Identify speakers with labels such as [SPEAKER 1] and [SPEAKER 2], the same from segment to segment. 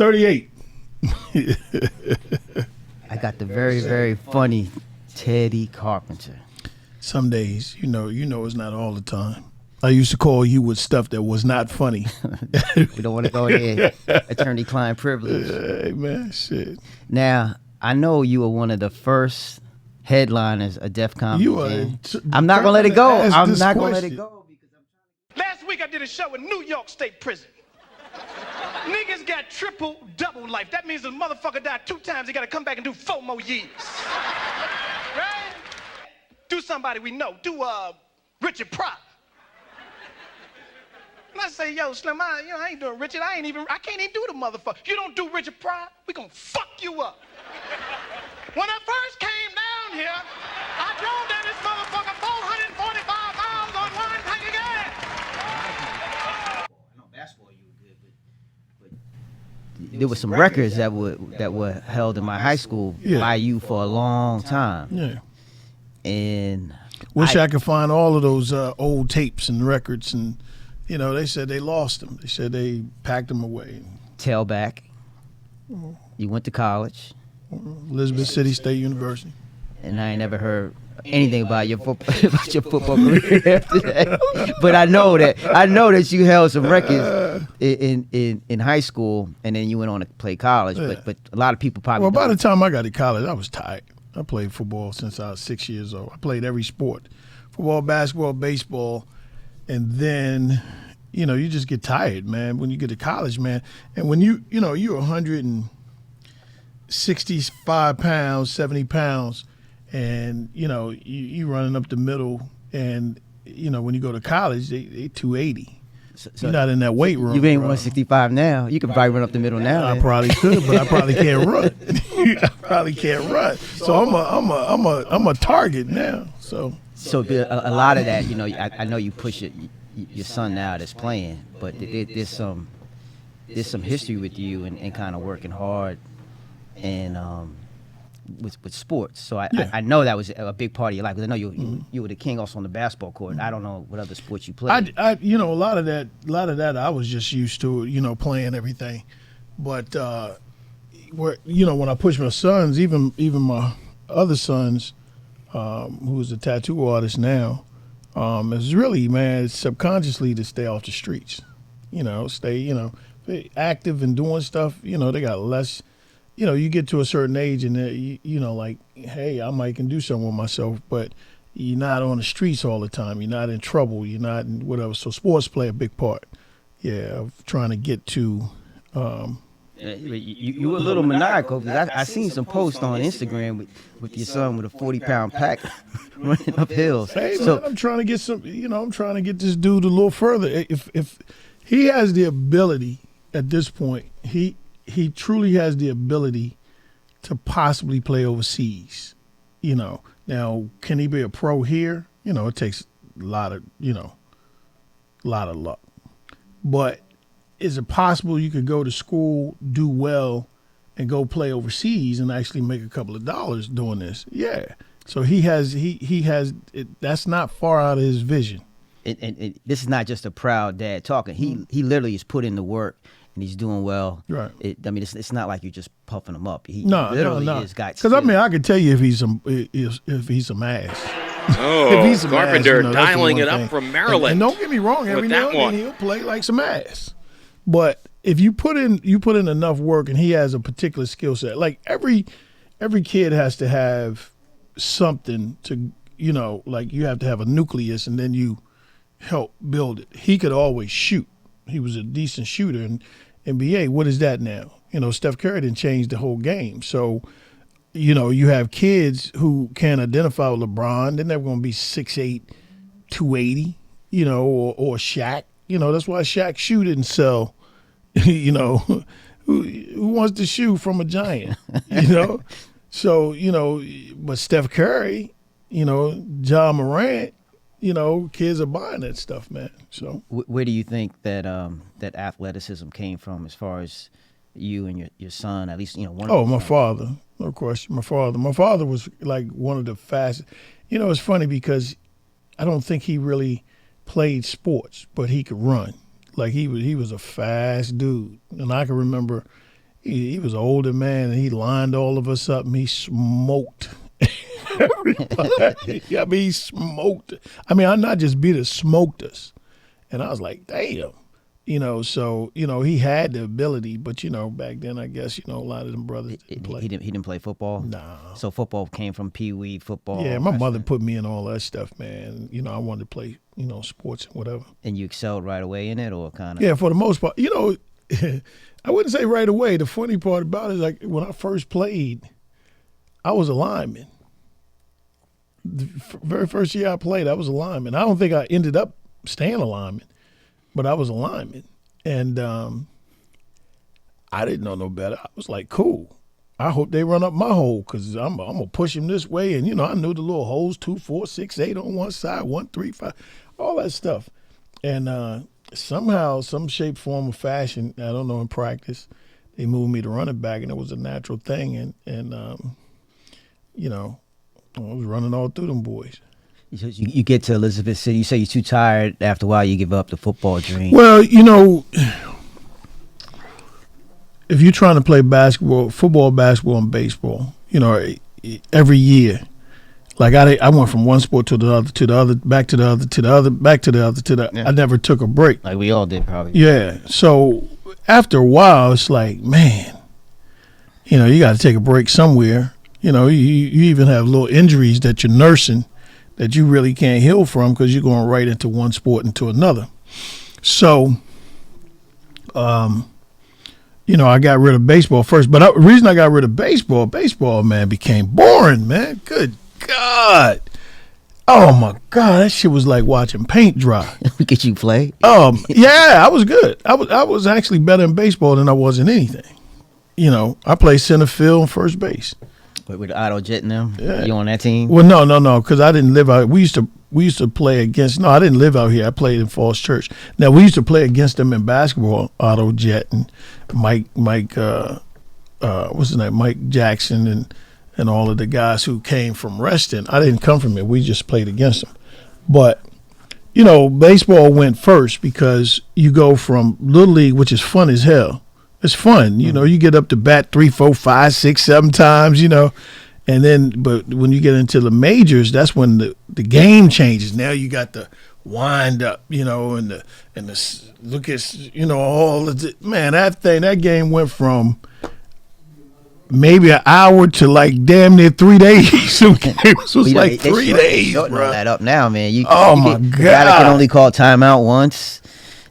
[SPEAKER 1] 38.
[SPEAKER 2] I got the very, very funny Teddy Carpenter.
[SPEAKER 1] Some days, you know, it's not all the time. I used to call you with stuff that was not funny.
[SPEAKER 2] We don't want to go there. Attorney-client privilege.
[SPEAKER 1] Hey, man, shit.
[SPEAKER 2] Now, I know you were one of the first headliners of Def Comedy. I'm not going to let it go. I'm not going to let it go.
[SPEAKER 3] Last week I did a show in New York State Prison. Niggas got triple-double life. That means the motherfucker died 2 times. He got to come back and do 4 more years. Right? Do somebody we know. Do Richard Pryor. And I say, yo, Slim, I ain't doing Richard. I can't even do the motherfucker. You don't do Richard Pryor, we gonna fuck you up. When I first came down here, I drove down this motherfucker 445 miles on one tank of gas.
[SPEAKER 2] I know basketball you were good, but there were some records that were held in my high school by you for a long time.
[SPEAKER 1] Yeah.
[SPEAKER 2] And
[SPEAKER 1] wish I could find all of those old tapes and records, and you know, they said they lost them. They said they packed them away.
[SPEAKER 2] Tailback. You went to college.
[SPEAKER 1] Elizabeth City State University.
[SPEAKER 2] And I ain't never heard anything about your football career after that. But I know that you held some records in high school, and then you went on to play college.
[SPEAKER 1] Yeah.
[SPEAKER 2] But a lot of people probably.
[SPEAKER 1] Well, by the time I got to college, I was tired. I played football since I was 6 years old. I played every sport: football, basketball, baseball, and then, you know, you just get tired, man, when you get to college, man. And when you're 165 pounds, 70 pounds, and, you know, you running up the middle, and, you know, when you go to college, they 280. So you're not in that weight room.
[SPEAKER 2] You ain't 165 now. You can probably run up the middle now.
[SPEAKER 1] I probably could, but I probably can't run. I probably can't run. So I'm a target now. So
[SPEAKER 2] a lot of that, you know, I know you push it. Your son now that's playing, but there's some history with you and kind of working hard and with sports. So I know that was a big part of your life, because I know you were the king also on the basketball court. I don't know what other sports you played.
[SPEAKER 1] I you know, a lot of that I was just used to, you know, playing everything. But you know, when I pushed my sons, even my other sons, who's a tattoo artist now, it's really, man, subconsciously to stay off the streets, you know, stay, you know, active and doing stuff. You know, they got less, you know, you get to a certain age and, you know, like, hey, I might can do something with myself, but you're not on the streets all the time. You're not in trouble. You're not in whatever. So sports play a big part, of trying to get to.
[SPEAKER 2] You were a little maniacal, because I seen some posts on Instagram with your son with a 40-pound pack running up hills.
[SPEAKER 1] Hey, man, I'm trying to get I'm trying to get this dude a little further. If he has the ability at this point, he truly has the ability to possibly play overseas. You know, now, can he be a pro here? You know, it takes a lot of luck. But is it possible you could go to school, do well, and go play overseas and actually make a couple of dollars doing this? Yeah. So he has that's not far out of his vision.
[SPEAKER 2] And this is not just a proud dad talking. He literally has put in the work, and he's doing well.
[SPEAKER 1] Right.
[SPEAKER 2] It's not like you're just puffing him up. He
[SPEAKER 1] No.
[SPEAKER 2] has got.
[SPEAKER 1] Because I mean, I could tell you if he's some ass.
[SPEAKER 4] Oh,
[SPEAKER 1] if he's some
[SPEAKER 4] Carpenter
[SPEAKER 1] ass, you know,
[SPEAKER 4] dialing it
[SPEAKER 1] thing.
[SPEAKER 4] up from Maryland.
[SPEAKER 1] And don't get me wrong, every now and then he'll play like some ass. But if you put in enough work, and he has a particular skill set, like every kid has to have something to, you know, like you have to have a nucleus, and then you help build it. He could always shoot. He was a decent shooter in NBA. What is that now? You know, Steph Curry didn't change the whole game. So, you know, you have kids who can identify with LeBron. They're never going to be 6'8", 280, you know, or Shaq. You know, that's why Shaq shoe didn't sell. You know, who wants to shoot from a giant, you know? So, you know, but Steph Curry, you know, Ja Morant, you know, kids are buying that stuff, man. So
[SPEAKER 2] where do you think that that athleticism came from, as far as you and your son, at least, you know, one of
[SPEAKER 1] my father, of course, my father. My father was like one of the fastest. You know, it's funny because I don't think he really played sports, but he could run. Like he was a fast dude. And I can remember, He was an older man, and he lined all of us up, and he smoked everybody. I mean, he smoked. I mean, I not just beat us, smoked us. And I was like, damn. So, he had the ability, but, back then, I guess, a lot of them brothers didn't play.
[SPEAKER 2] He didn't play football?
[SPEAKER 1] No.
[SPEAKER 2] So football came from Pee Wee football?
[SPEAKER 1] Yeah, my mother put me in all that stuff, man. I wanted to play, sports and whatever.
[SPEAKER 2] And you excelled right away in it, or kind of?
[SPEAKER 1] Yeah, for the most part. I wouldn't say right away. The funny part about it is, like, when I first played, I was a lineman. The very first year I played, I was a lineman. I don't think I ended up staying a lineman, but I was a lineman. And I didn't know no better. I was like, cool. I hope they run up my hole because I'm going to push him this way. And, I knew the little holes, 2, 4, 6, 8 on one side, 1, 3, 5, all that stuff. And somehow, some shape, form, or fashion, I don't know, in practice, they moved me to running back, and it was a natural thing. And I was running all through them boys.
[SPEAKER 2] You get to Elizabeth City, you say you're too tired. After a while, you give up the football dream.
[SPEAKER 1] Well, if you're trying to play football, basketball, and baseball, every year, like I went from one sport to the other, back to the other, to the other, back to the other, to the. Yeah. I never took a break.
[SPEAKER 2] Like we all did, probably.
[SPEAKER 1] Yeah. So after a while, it's like, man, you got to take a break somewhere. You even have little injuries that you're nursing that you really can't heal from because you're going right into one sport into another. So, I got rid of baseball first. But the reason I got rid of baseball, man, became boring, man. Good God. Oh, my God. That shit was like watching paint dry.
[SPEAKER 2] Could you play?
[SPEAKER 1] Yeah, I was good. I was actually better in baseball than I was in anything. I played center field and first base.
[SPEAKER 2] With Otto Jet and them?
[SPEAKER 1] Yeah.
[SPEAKER 2] You on that team?
[SPEAKER 1] Well, no, because I didn't live out. We used to play against. No, I didn't live out here. I played in Falls Church. Now we used to play against them in basketball. Otto Jet and Mike. What's his name? Mike Jackson and all of the guys who came from Reston. I didn't come from it. We just played against them. But baseball went first because you go from little league, which is fun as hell. It's fun, you get up to bat 3, 4, 5, 6, 7 times, and then, but when you get into the majors, that's when the game changes. Now you got the wind up, and the look at, all of the, man, that game went from maybe an hour to like damn near 3 days. It was like 3 days, bro.
[SPEAKER 2] That up now, man.
[SPEAKER 1] My God.
[SPEAKER 2] The guy that can only call timeout once.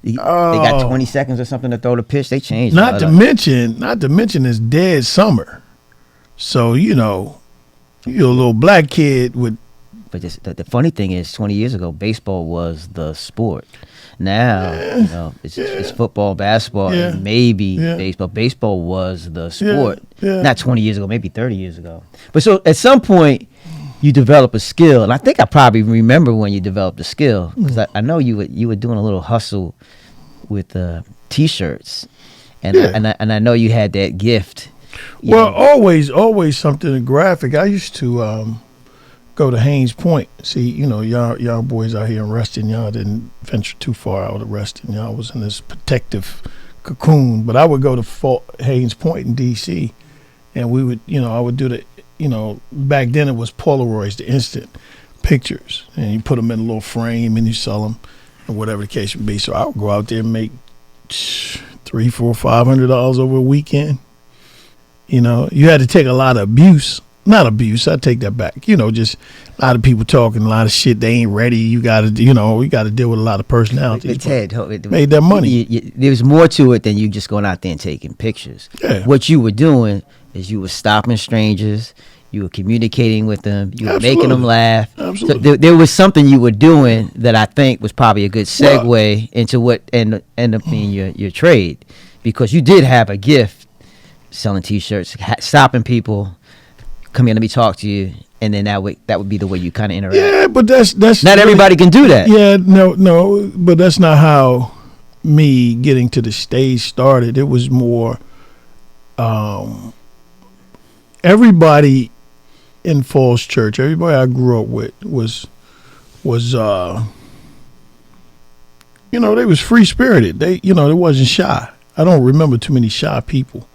[SPEAKER 2] They got 20 seconds or something to throw the pitch. They changed.
[SPEAKER 1] Not to mention, it's dead summer. So, you're a little black kid with.
[SPEAKER 2] But the funny thing is, 20 years ago, baseball was the sport. Now, it's football, basketball, and maybe baseball. Baseball was the sport. Not 20 years ago, maybe 30 years ago. But so at some point, you develop a skill, and I think I probably remember when you developed a skill because I know you were doing a little hustle with T-shirts, and I know you had that gift.
[SPEAKER 1] Well, always something in graphic. I used to go to Haynes Point. See, y'all boys out here in Reston, y'all didn't venture too far out of Reston. Y'all was in this protective cocoon, but I would go to Haynes Point in D.C. and we would, I would do the. Back then it was Polaroids, the instant pictures, and you put them in a little frame and you sell them, or whatever the case would be. So I would go out there and make $300, $400, $500 over a weekend. You had to take a lot of abuse. Not abuse, I take that back. Just a lot of people talking a lot of shit. They ain't ready. You got to, you got to deal with a lot of personalities.
[SPEAKER 2] Ted,
[SPEAKER 1] made that money.
[SPEAKER 2] There's more to it than you just going out there and taking pictures.
[SPEAKER 1] Yeah.
[SPEAKER 2] What you were doing is you were stopping strangers. You were communicating with them. You were making them laugh.
[SPEAKER 1] Absolutely.
[SPEAKER 2] So there was something you were doing that I think was probably a good segue into what ended up being your trade, because you did have a gift selling T-shirts, stopping people, come here, let me talk to you, and then that would be the way you kind of interact.
[SPEAKER 1] Yeah, but that's
[SPEAKER 2] not everybody can do that.
[SPEAKER 1] Yeah, no, but that's not how me getting to the stage started. It was more everybody in Falls Church, everybody I grew up with was they was free spirited. They wasn't shy. I don't remember too many shy people.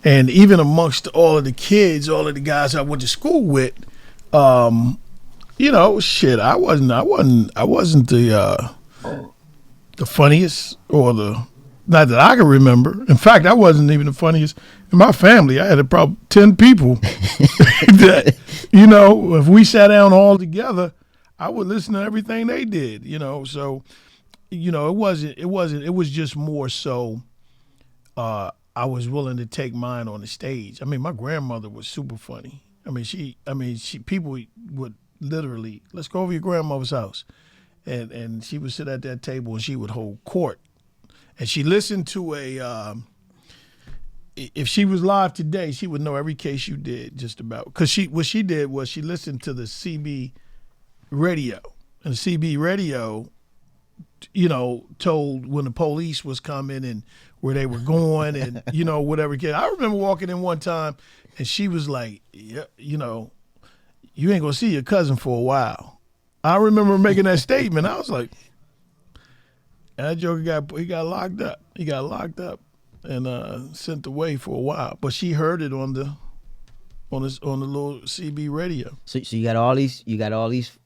[SPEAKER 1] And even amongst all of the kids, all of the guys I went to school with, you know, shit, I wasn't the funniest or not that I can remember. In fact, I wasn't even the funniest in my family. I had probably 10 people that, you know, if we sat down all together, I would listen to everything they did, you know. So, you know, it was just more so I was willing to take mine on the stage. I mean, my grandmother was super funny. I mean, people would literally, let's go over your grandmother's house. And she would sit at that table and she would hold court. And she listened to if she was live today, she would know every case you did just about. Because what she did was she listened to the CB radio. And the CB radio, you know, told when the police was coming and where they were going and, you know, whatever. I remember walking in one time and she was like, yeah, you know, you ain't going to see your cousin for a while. I remember making that statement. I was like, that joker got locked up. He got locked up and sent away for a while. But she heard it on the little CB radio.
[SPEAKER 2] So you got all these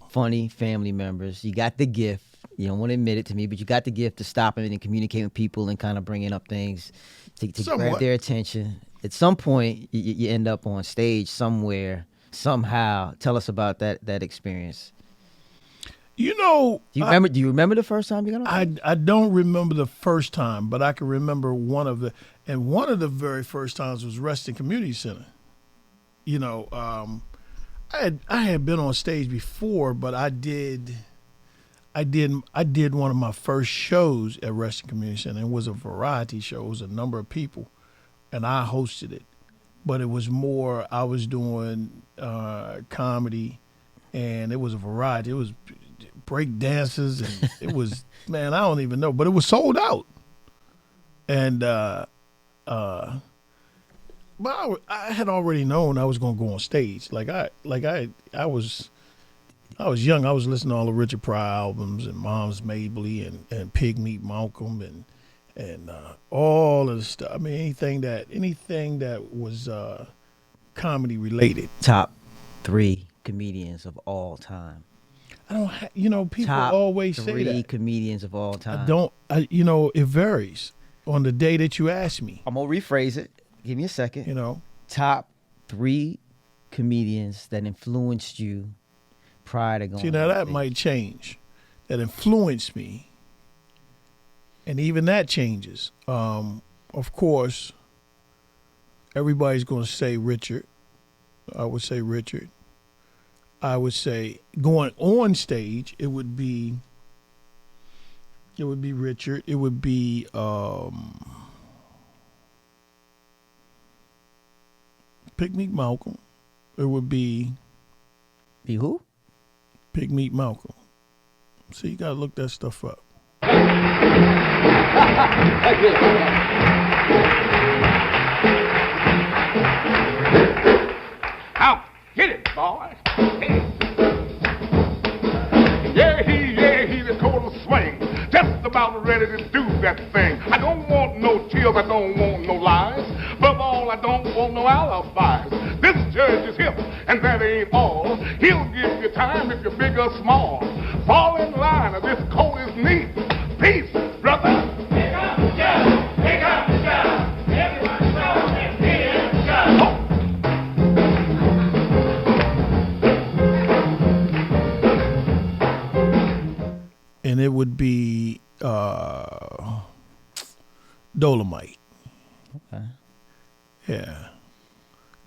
[SPEAKER 2] funny family members. You got the gift. You don't want to admit it to me, but you got the gift of stopping and communicating with people and kind of bringing up things to grab their attention. At some point, you end up on stage somewhere, somehow. Tell us about that experience.
[SPEAKER 1] You know,
[SPEAKER 2] do you remember the first time you got on?
[SPEAKER 1] I don't remember the first time, but I can remember one of the very first times was Reston Community Center. You know, I had been on stage before, but I did one of my first shows at Reston Community Center. It was a variety show. It was a number of people, and I hosted it. But it was more, I was doing comedy, and it was a variety. It was break dances, and it was, man, I don't even know. But it was sold out. And but I had already known I was going to go on stage. I was young. I was listening to all the Richard Pryor albums and Mom's Mabley and Bigmeat Markham and all of the stuff. I mean, anything that was comedy related.
[SPEAKER 2] Top 3 comedians of all time.
[SPEAKER 1] I don't. People always say that.
[SPEAKER 2] Top 3 comedians of all time.
[SPEAKER 1] It varies on the day that you ask me.
[SPEAKER 2] I'm gonna rephrase it. Give me a second.
[SPEAKER 1] You know,
[SPEAKER 2] top 3 comedians that influenced you prior to going.
[SPEAKER 1] See, now that might change. That influenced me, and even that changes. Of course, everybody's going to say Richard. I would say Richard. I would say going on stage, it would be Richard. It would be Bigmeat Markham. It would be
[SPEAKER 2] who?
[SPEAKER 1] Bigmeat Markham. So you gotta look that stuff up.
[SPEAKER 4] Out, get it, boy. He's a total swing. Just about ready to do that thing. I don't want no tears, I don't want no lies. Above all, I don't want no alibis. This judge is hip, and that ain't all. He'll give you time if you're big or small. Fall in line, or this coat is neat. Peace, brother. Pick up the judge, pick up the judge. Everyone show and hear the judge.
[SPEAKER 1] And it would be Dolemite.
[SPEAKER 2] Okay.
[SPEAKER 1] Yeah.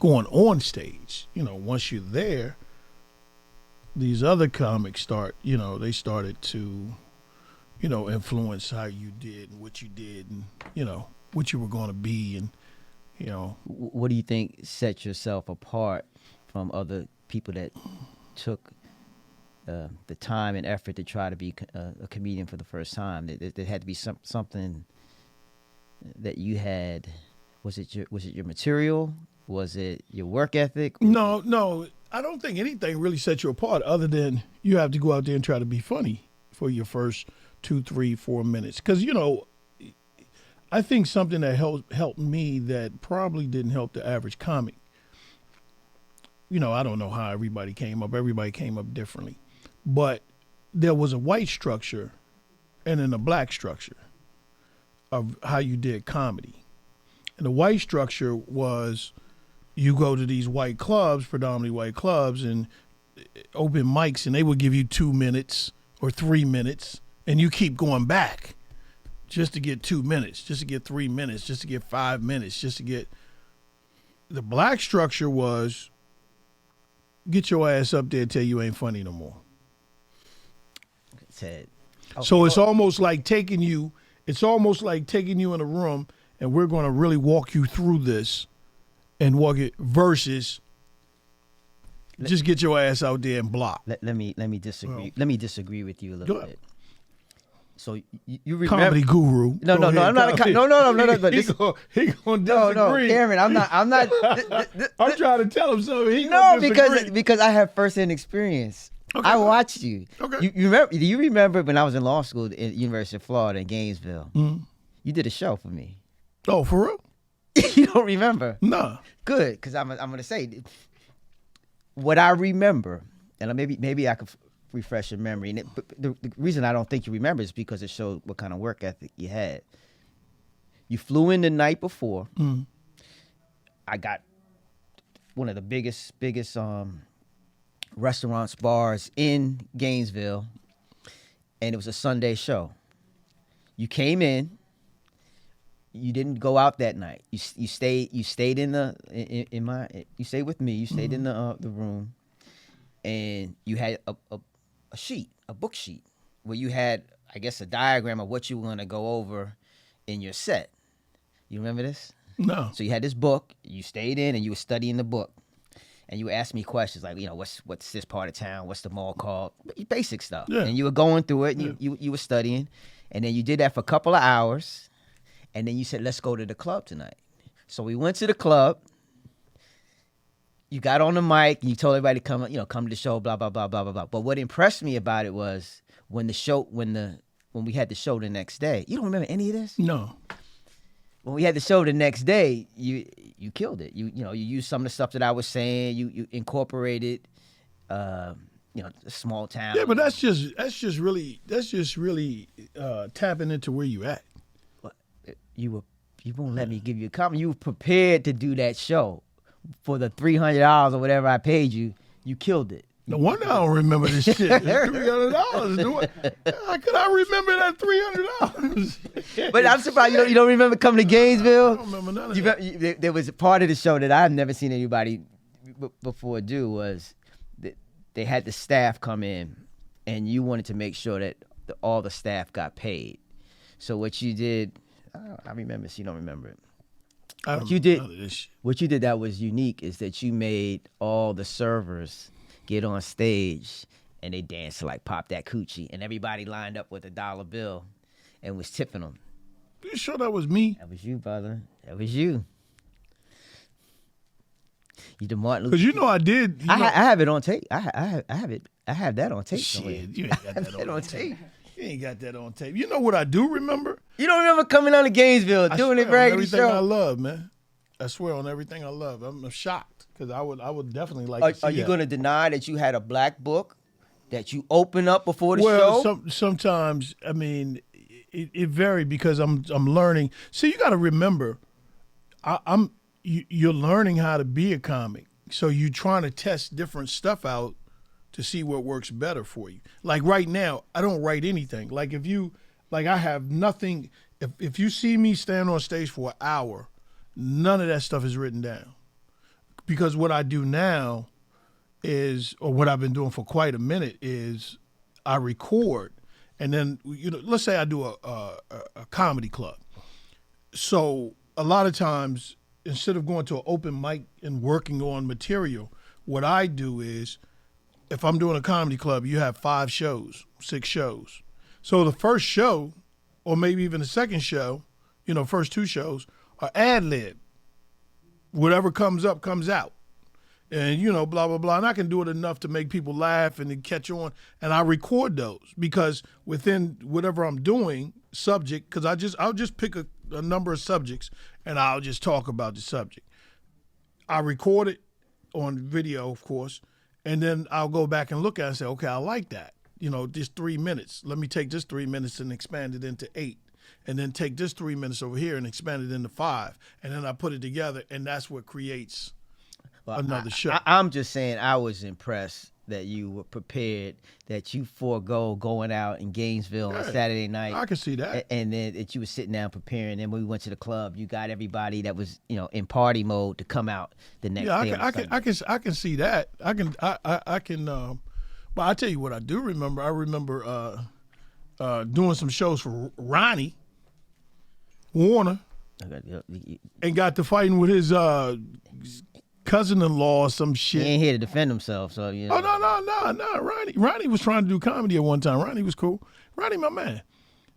[SPEAKER 1] Going on stage, once you're there, these other comics they started to, influence how you did and what you did and, what you were going to be. And,
[SPEAKER 2] What do you think set yourself apart from other people that took the time and effort to try to be a comedian for the first time? There had to be something that you had. Was it your material? Was it your work ethic?
[SPEAKER 1] No. I don't think anything really sets you apart other than you have to go out there and try to be funny for your first 2, 3, 4 minutes. Because, I think something that helped me that probably didn't help the average comic. You know, I don't know how everybody came up. Everybody came up differently. But there was a white structure and then a black structure of how you did comedy. And the white structure was you go to these white clubs, predominantly white clubs, and open mics, and they would give you 2 minutes or 3 minutes, and you keep going back just to get 2 minutes, just to get 3 minutes, just to get 5 minutes, just to get. The black structure was get your ass up there till you ain't funny no more. So it's almost like taking you in a room and we're going to really walk you through this and walk it versus just get your ass out there and block.
[SPEAKER 2] Let me disagree.
[SPEAKER 1] Well,
[SPEAKER 2] let me disagree with you a little bit.
[SPEAKER 1] So
[SPEAKER 2] you remember
[SPEAKER 1] comedy guru.
[SPEAKER 2] No, I'm not no. But
[SPEAKER 1] he gonna disagree.
[SPEAKER 2] Cameron, I'm not.
[SPEAKER 1] I'm trying to tell him something.
[SPEAKER 2] Because I have firsthand experience. Okay, I watched you. Okay. You remember? Do you remember when I was in law school at University of Florida in Gainesville? Mm-hmm. You did a show for me.
[SPEAKER 1] Oh, for real?
[SPEAKER 2] You don't remember?
[SPEAKER 1] No.
[SPEAKER 2] Good, because I'm gonna say what I remember, and maybe I could refresh your memory. And the reason I don't think you remember is because it showed what kind of work ethic you had. You flew in the night before. Mm. I got one of the biggest restaurants, bars in Gainesville, and it was a Sunday show. You came in. You didn't go out that night. You stayed in you stayed with me. You stayed in the room, and you had a book sheet, where you had, I guess, a diagram of what you were going to go over in your set. You remember this?
[SPEAKER 1] No.
[SPEAKER 2] So you had this book. You stayed in, and you were studying the book, and you were asking me questions like, what's this part of town? What's the mall called? Basic stuff. Yeah. And you were going through it, and you were studying, and then you did that for a couple of hours. And then you said, let's go to the club tonight. So we went to the club. You got on the mic and you told everybody to come to the show, blah, blah, blah, blah, blah, blah. But what impressed me about it was when we had the show the next day. You don't remember any of this?
[SPEAKER 1] No.
[SPEAKER 2] When we had the show the next day, you killed it. You used some of the stuff that I was saying. You incorporated small town.
[SPEAKER 1] Yeah, but that's just really tapping into where you at.
[SPEAKER 2] You won't let me give you a comment. You were prepared to do that show for the $300 or whatever I paid you. You killed it.
[SPEAKER 1] No wonder I don't remember this shit. $300. How could I remember that $300?
[SPEAKER 2] But I'm surprised you don't remember coming to Gainesville.
[SPEAKER 1] I don't remember none of that.
[SPEAKER 2] There was a part of the show that I've never seen anybody before do, was that they had the staff come in, and you wanted to make sure that all the staff got paid. So what you did. I remember, so you don't remember it. What you did that was unique is that you made all the servers get on stage and they danced to like Pop That Coochie, and everybody lined up with a dollar bill and was tipping them.
[SPEAKER 1] You sure that was me?
[SPEAKER 2] That was you, brother. That was you. You the Martin Luther.
[SPEAKER 1] Because I did.
[SPEAKER 2] I have it on tape. I have it. I have that on tape.
[SPEAKER 1] Shit, you ain't got that on tape. You ain't got that on tape. You know what I do remember?
[SPEAKER 2] You don't remember coming on to Gainesville doing it raggedy show?
[SPEAKER 1] Everything I love, man. I swear on everything I love. I'm shocked because I would definitely like to see
[SPEAKER 2] Are you going to deny that you had a black book that you open up before the
[SPEAKER 1] show?
[SPEAKER 2] Well,
[SPEAKER 1] sometimes, I mean, it varied because I'm learning. See, you got to remember, you're learning how to be a comic. So you're trying to test different stuff out to see what works better for you. Like right now, I don't write anything. Like I have nothing. If you see me stand on stage for an hour, none of that stuff is written down. Because what I do now is, or what I've been doing for quite a minute is, I record, and then let's say I do a comedy club. So a lot of times, instead of going to an open mic and working on material, what I do is, if I'm doing a comedy club, you have 5 shows, 6 shows. So the first show, or maybe even the second show, first 2 shows, are ad-lib. Whatever comes up, comes out. And, blah, blah, blah. And I can do it enough to make people laugh and then catch on. And I record those because within whatever I'm doing, subject, because I'll just pick a a number of subjects, and I'll just talk about the subject. I record it on video, of course, and then I'll go back and look at it and say, okay, I like that. Just 3 minutes. Let me take this 3 minutes and expand it into 8. And then take this 3 minutes over here and expand it into 5. And then I put it together, and that's what creates another show.
[SPEAKER 2] I'm just saying I was impressed that you were prepared, that you forego going out in Gainesville on Saturday night.
[SPEAKER 1] I can see that.
[SPEAKER 2] And then that you were sitting down preparing. And when we went to the club, you got everybody that was, in party mode to come out the next day.
[SPEAKER 1] I can see that. I can. But I tell you what I do remember. I remember doing some shows for Ronnie Warner, and got to fighting with his cousin-in-law or some shit.
[SPEAKER 2] He ain't here to defend himself, so you know.
[SPEAKER 1] Oh no. Ronnie was trying to do comedy at one time. Ronnie was cool. Ronnie, my man.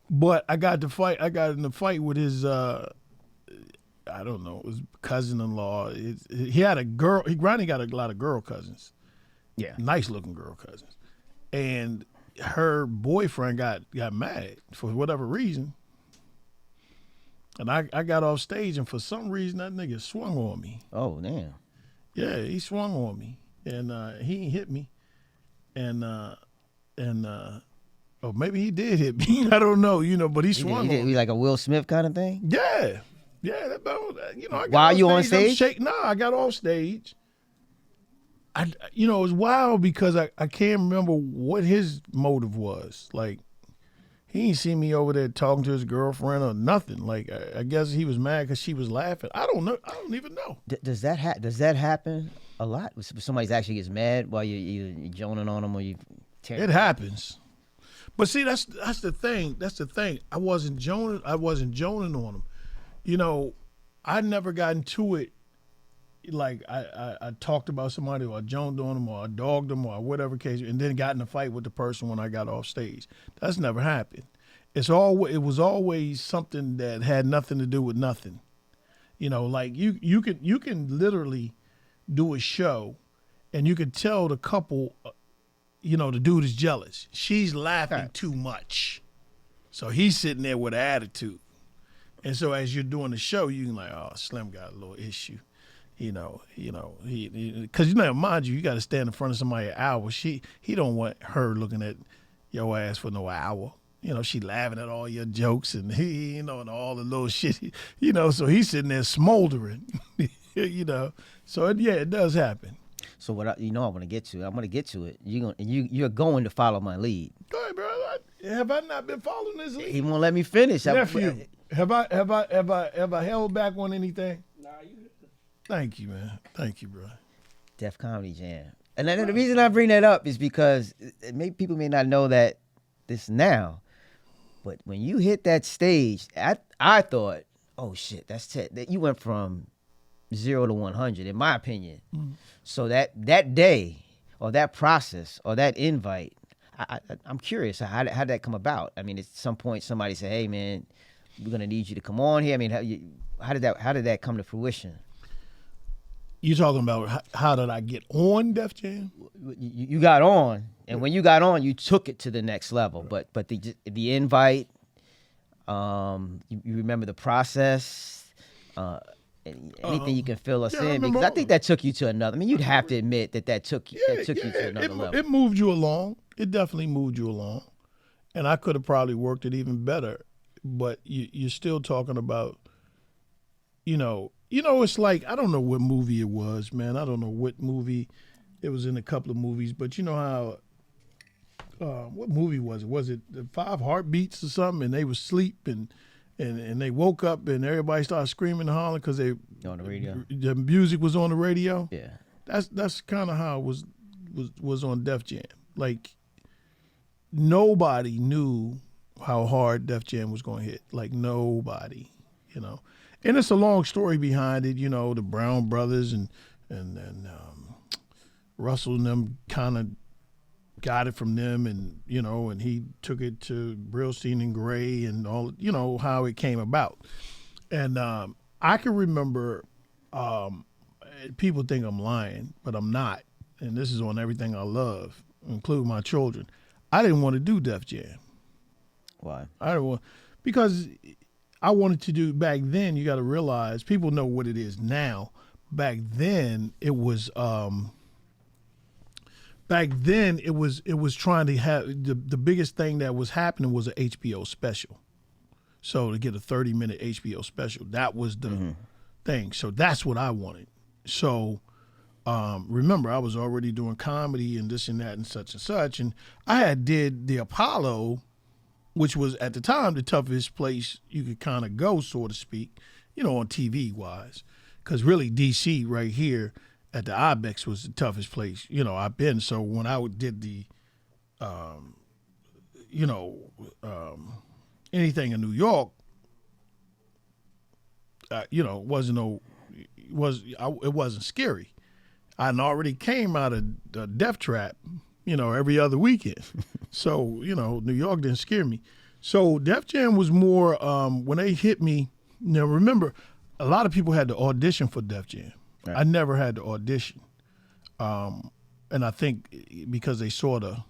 [SPEAKER 1] But I got in the fight with his I don't know, his cousin-in-law. He had a girl. Ronnie got a lot of girl cousins.
[SPEAKER 2] Yeah,
[SPEAKER 1] nice looking girl cousins, and her boyfriend got mad for whatever reason. And I got off stage, and for some reason that nigga swung on me.
[SPEAKER 2] Oh damn!
[SPEAKER 1] Yeah, he swung on me, and he hit me, and oh, maybe he did hit me. I don't know, but he swung on me.
[SPEAKER 2] Like a Will Smith kind of thing.
[SPEAKER 1] Yeah. I got
[SPEAKER 2] while you on stage?
[SPEAKER 1] I got off stage. It was wild because I can't remember what his motive was. Like, he ain't seen me over there talking to his girlfriend or nothing. Like, I guess he was mad because she was laughing. I don't know. I don't even know.
[SPEAKER 2] Does that happen a lot? Somebody actually gets mad while you're joning on them or you?
[SPEAKER 1] It happens. But see, that's the thing. That's the thing. I wasn't joning on them. I never got into it. Like I talked about somebody, or I joned on them, or I dogged them, or whatever case, and then got in a fight with the person when I got off stage. That's never happened. It was always something that had nothing to do with nothing. Like you can literally do a show, and you can tell the couple, the dude is jealous. She's laughing too much, so he's sitting there with an attitude. And so as you're doing the show, you can like, oh, Slim got a little issue. Because mind you got to stand in front of somebody an hour. He don't want her looking at your ass for no hour. She laughing at all your jokes and and all the little shit. So he's sitting there smoldering. So it does happen.
[SPEAKER 2] So what I want to get to, I'm going to get to it. You're going to follow my lead.
[SPEAKER 1] Go ahead, bro. Have I not been following this lead?
[SPEAKER 2] He won't let me finish.
[SPEAKER 1] Nephew, have I held back on anything?
[SPEAKER 3] Nah, you.
[SPEAKER 1] Thank you, man. Thank you, bro.
[SPEAKER 2] Def Comedy Jam. And then the reason I bring that up is because people may not know that this now, but when you hit that stage, I thought, oh shit, that you went from 0 to 100, in my opinion. Mm. So that day, or that process, or that invite, I'm curious, how did that come about? I mean, at some point somebody said, hey man, we're gonna need you to come on here. I mean, how did that come to fruition?
[SPEAKER 1] You talking about how did I get on Def Jam?
[SPEAKER 2] You got on, and when you got on, you took it to the next level. Right. But the invite, you remember the process, anything you can fill us in, because I think that took you to another. I mean, you'd have to admit that took you to another level.
[SPEAKER 1] It moved you along. It definitely moved you along, and I could have probably worked it even better. But you're still talking about, it's like, I don't know what movie it was, man. I don't know what movie. It was in a couple of movies, but you know how, what movie was it? Was it the 5 Heartbeats or something? And they was asleep and they woke up and everybody started screaming and hollering because they
[SPEAKER 2] on the radio.
[SPEAKER 1] The music was on the radio.
[SPEAKER 2] Yeah,
[SPEAKER 1] that's kind of how it was on Def Jam. Like, nobody knew how hard Def Jam was going to hit. Like, nobody, And it's a long story behind it, the Brown brothers and Russell and them kind of got it from them, and and he took it to Brillstein and Gray and all, how it came about. And I can remember, people think I'm lying, but I'm not. And this is on everything I love, including my children. I didn't want to do Def Jam.
[SPEAKER 2] Why?
[SPEAKER 1] I didn't want, because I wanted to do back then. You got to realize people know what it is now. Back then it was trying to have the biggest thing that was happening was an HBO special. So to get a 30-minute HBO special, that was the thing. So that's what I wanted. So remember, I was already doing comedy and this and that and such, and I had did the Apollo, which was at the time the toughest place you could kind of go, so to speak, on TV wise, because really DC right here at the Ibex was the toughest place I've been. So when I did the anything in New York, it wasn't scary. I already came out of Death Trap, every other weekend. So, New York didn't scare me. So Def Jam was more, when they hit me, remember, a lot of people had to audition for Def Jam. Right. I never had to audition. And I think because they saw the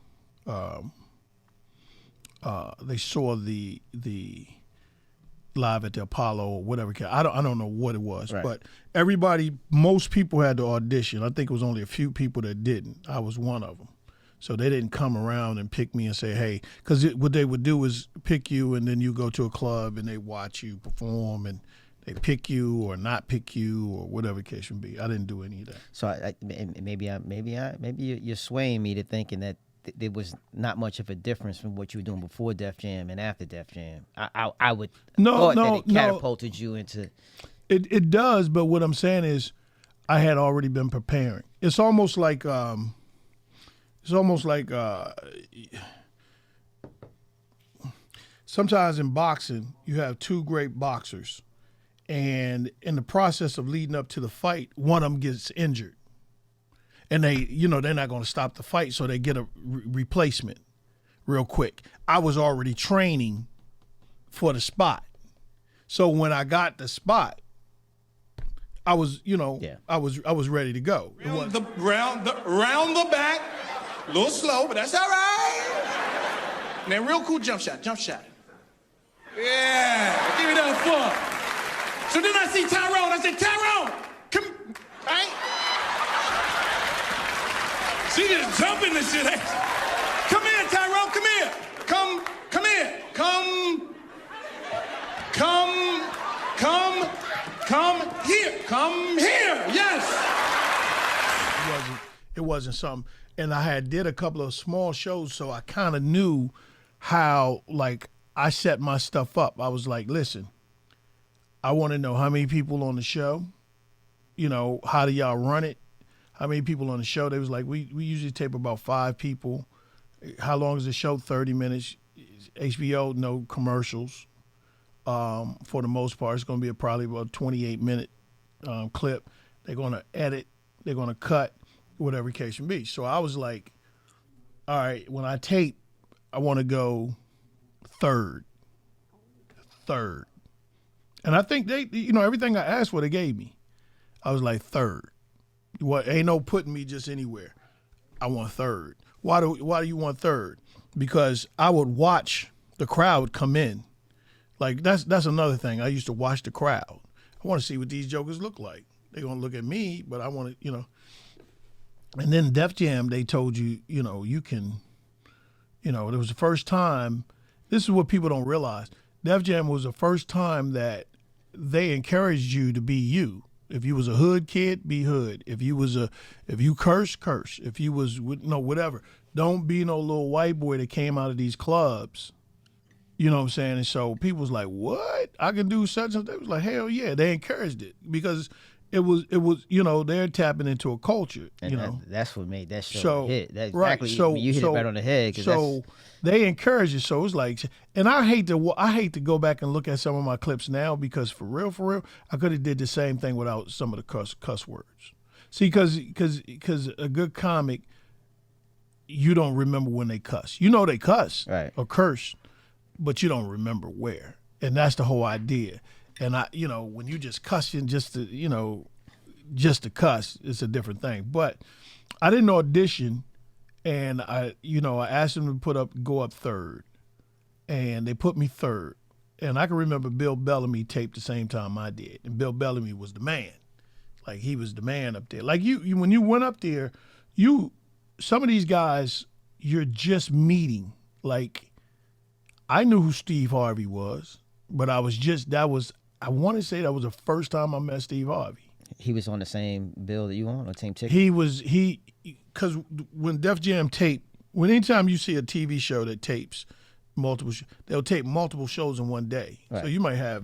[SPEAKER 1] Live at the Apollo or whatever. I don't know what it was, right. But most people had to audition. I think it was only a few people that didn't. I was one of them. So they didn't come around and pick me and say, hey, because what they would do is pick you and then you go to a club and they watch you perform and they pick you or not pick you or whatever the case would be. I didn't do any of that.
[SPEAKER 2] So maybe you're swaying me to thinking that there was not much of a difference from what you were doing before Def Jam and after Def Jam. I would thought that it catapulted you into.
[SPEAKER 1] It does, but what I'm saying is, I had already been preparing. It's almost like sometimes in boxing you have two great boxers, and in the process of leading up to the fight, one of them gets injured. And they're not going to stop the fight, so they get a replacement real quick. I was already training for the spot. So when I got the spot, I was, I was ready to go.
[SPEAKER 3] Round the back, a little slow, but that's all right. And then real cool jump shot. Yeah, give me that fuck. So then I see Tyrone. I said, Tyrone, come, right? She just jumping this shit. Come here, Tyrone, come here. Come here. Come here. Yes.
[SPEAKER 1] It wasn't something. And I had did a couple of small shows, so I kind of knew how, I set my stuff up. I was like, listen, I want to know how many people on the show, how do y'all run it? How many people on the show? They was like, we usually tape about 5 people. How long is the show? 30 minutes. HBO, no commercials. For the most part, it's going to be probably about 28-minute clip. They're going to edit. They're going to cut, whatever the case may be. So I was like, all right, when I tape, I want to go third. And I think they, everything I asked for, they gave me. I was like, third. What, ain't no putting me just anywhere. I want third. Why do you want third? Because I would watch the crowd come in. That's another thing. I used to watch the crowd. I want to see what these jokers look like. They're gonna look at me, but I want to, And then Def Jam, they told you, you can, it was the first time. This is what people don't realize. Def Jam was the first time that they encouraged you to be you. If you was a hood kid, be hood. If you curse. If you was, whatever. Don't be no little white boy that came out of these clubs. You know what I'm saying? And so people was like, what? I can do such and such. They was like, hell yeah. They encouraged it because it was they're tapping into a culture,
[SPEAKER 2] and that's what made that show hit. That's
[SPEAKER 1] right.
[SPEAKER 2] Exactly. So you hit it right on the head.
[SPEAKER 1] So they encouraged it. So it's like, and I hate to go back and look at some of my clips now because for real, I could have did the same thing without some of the cuss words. See, because a good comic, you don't remember when they cuss. They cuss or curse, but you don't remember where. And that's the whole idea. And when you just cussing just to cuss, it's a different thing. But I didn't audition, and I asked them to go up third, and they put me third. and I can remember Bill Bellamy taped the same time I did, and Bill Bellamy was the man. Like, he was the man up there. Like, you when you went up there, some of these guys you're just meeting. Like, I knew who Steve Harvey was, but I want to say that was the first time I met Steve Harvey.
[SPEAKER 2] He was on the same bill that you on, or same ticket?
[SPEAKER 1] Because when Def Jam taped, anytime you see a TV show that tapes multiple, they'll tape multiple shows in one day.
[SPEAKER 2] Right.
[SPEAKER 1] So you might have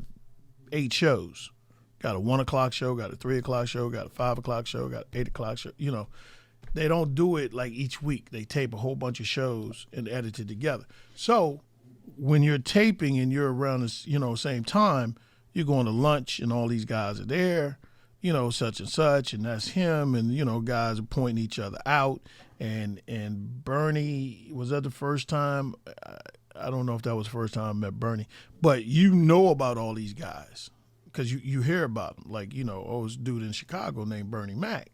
[SPEAKER 1] 8 shows. Got a 1 o'clock show, got a 3 o'clock show, got a 5 o'clock show, got an 8 o'clock show. You know, they don't do it like each week. They tape a whole bunch of shows and edit it together. So when you're taping and you're around this, same time, you're going to lunch and all these guys are there. Such and such, and that's him, and guys are pointing each other out. And Bernie, was that the first time? I don't know if that was the first time I met Bernie, but about all these guys because you hear about them. Like, this dude in Chicago named Bernie Mack.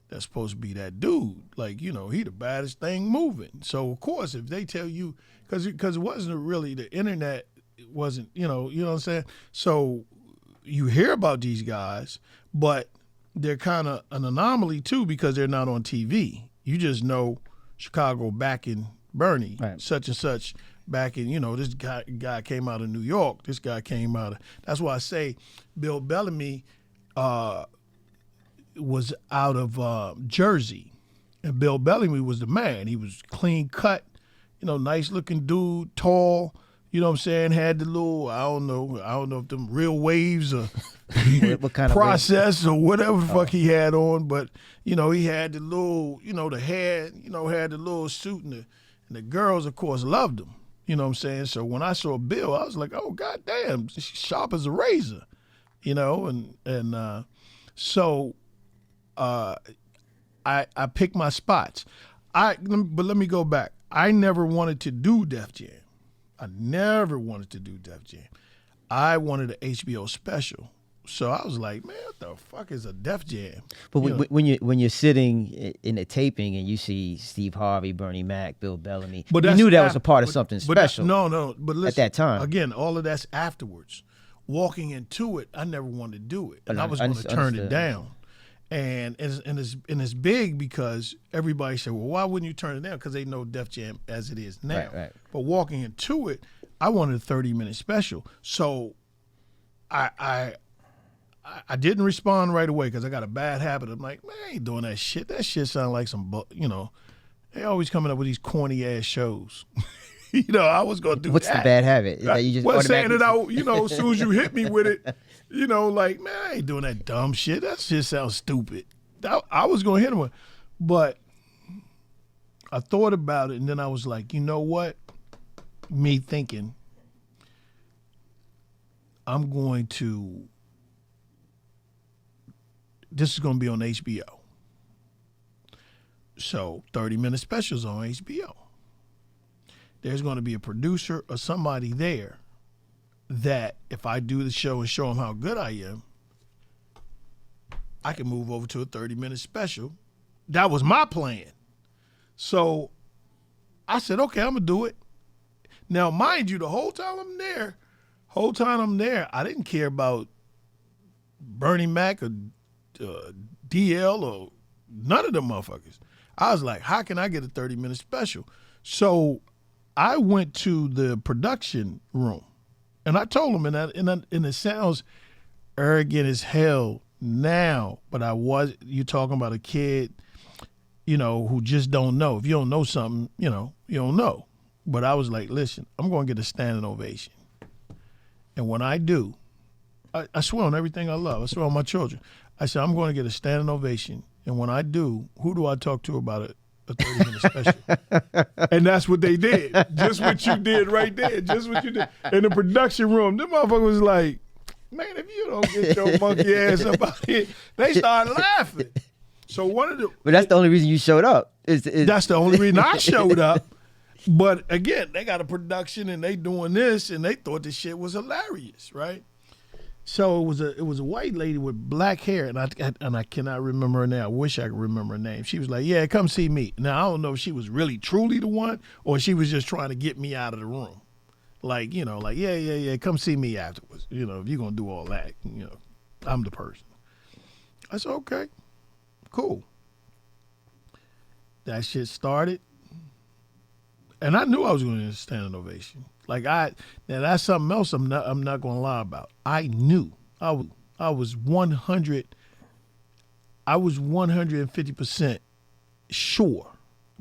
[SPEAKER 1] That's supposed to be that dude. Like, he the baddest thing moving. So of course, if they tell you, because it wasn't really the internet, it wasn't, you know what I'm saying? So you hear about these guys, but they're kind of an anomaly too because they're not on TV. You just know Chicago backing Bernie, right. Such and such backing, this guy came out of New York. This guy came out of, that's why I say Bill Bellamy was out of Jersey. And Bill Bellamy was the man. He was clean cut, nice looking dude, tall. You know what I'm saying? Had the little, I don't know if them real waves or what kind process of or whatever the fuck he had on, but he had the little, the hair, had the little suit, and the girls, of course, loved him. You know what I'm saying? So when I saw Bill, I was like, oh goddamn, she's sharp as a razor, so I picked my spots. But let me go back. I never wanted to do Def Jam. I never wanted to do Def Jam. I wanted an HBO special. So I was like, man, what the fuck is a Def Jam?
[SPEAKER 2] But when you're sitting in the taping and you see Steve Harvey, Bernie Mac, Bill Bellamy, you knew that was a part of something special.
[SPEAKER 1] But listen,
[SPEAKER 2] at that time.
[SPEAKER 1] Again, all of that's afterwards. Walking into it, I never wanted to do it. And I was going to turn it down. And it's big because everybody said, well, why wouldn't you turn it down? Because they know Def Jam as it is now.
[SPEAKER 2] Right.
[SPEAKER 1] But walking into it, I wanted a 30-minute special. So I didn't respond right away because I got a bad habit. I'm like, man, I ain't doing that shit. That shit sound like some, they always coming up with these corny-ass shows. I was going to do
[SPEAKER 2] What's
[SPEAKER 1] that.
[SPEAKER 2] the bad habit? That you just
[SPEAKER 1] saying it out, as soon as you hit me with it, like, man, I ain't doing that dumb shit. That shit sounds stupid. I was going to hit him with, but I thought about it, and then I was like, you know what? Me thinking, this is going to be on HBO. So 30-minute specials on HBO. There's going to be a producer or somebody there that if I do the show and show them how good I am, I can move over to a 30-minute special. That was my plan. So I said, okay, I'm going to do it. Now, mind you, the whole time I'm there, I didn't care about Bernie Mac or DL or none of them motherfuckers. I was like, how can I get a 30-minute special? So I went to the production room, and I told them, and it sounds arrogant as hell now, but you're talking about a kid, who just don't know. If you don't know something, you don't know. But I was like, listen, I'm going to get a standing ovation. And when I do, I swear on everything I love. I swear on my children. I said, I'm going to get a standing ovation. And when I do, who do I talk to about it? A 30-minute special. And that's what they did. Just what you did right there. Just what you did. In the production room, them motherfuckers was like, man, if you don't get your monkey ass up out here, they started laughing. So
[SPEAKER 2] But that's the only reason you showed up.
[SPEAKER 1] That's the only reason I showed up. But again, they got a production and they doing this and they thought this shit was hilarious, right? So it was a white lady with black hair, and I cannot remember her name. I wish I could remember her name. She was like, yeah, come see me. Now, I don't know if she was really truly the one or she was just trying to get me out of the room. Like, you know, like, yeah, come see me afterwards. You know, if you're going to do all that, you know, I'm the person. I said, okay, cool. That shit started. And I knew I was going to stand an ovation. Like, now that's something else I'm not going to lie about. I knew. I was 150% sure.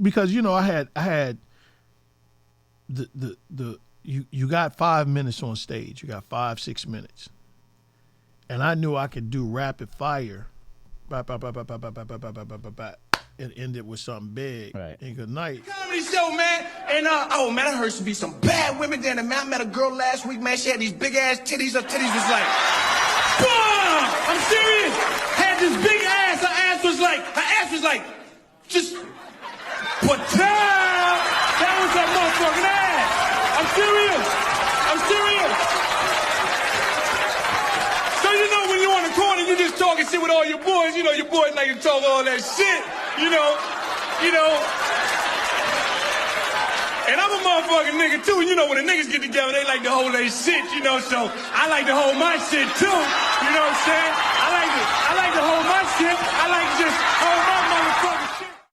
[SPEAKER 1] Because, you know, I had you got 5 minutes on stage. You got 5-6 minutes. And I knew I could do rapid fire and end it with something big.
[SPEAKER 2] Right.
[SPEAKER 1] And good night.
[SPEAKER 3] Comedy show, man. And oh man, I heard some be some bad women there. Man, I met a girl last week, man. She had these big ass titties. Her titties was like, BAM! I'm serious. Had this big ass. Her ass was like, just patel. That was her motherfucking ass. I'm serious. So you know when you're on the corner, you just talking shit with all your boys. You know your boys like to talk all that shit. You know. And I'm a motherfucking nigga too. You know when the niggas get together, they like to hold their shit. You know, so I like to hold my shit too. You know what I'm saying? I like to hold my shit. I like to just hold my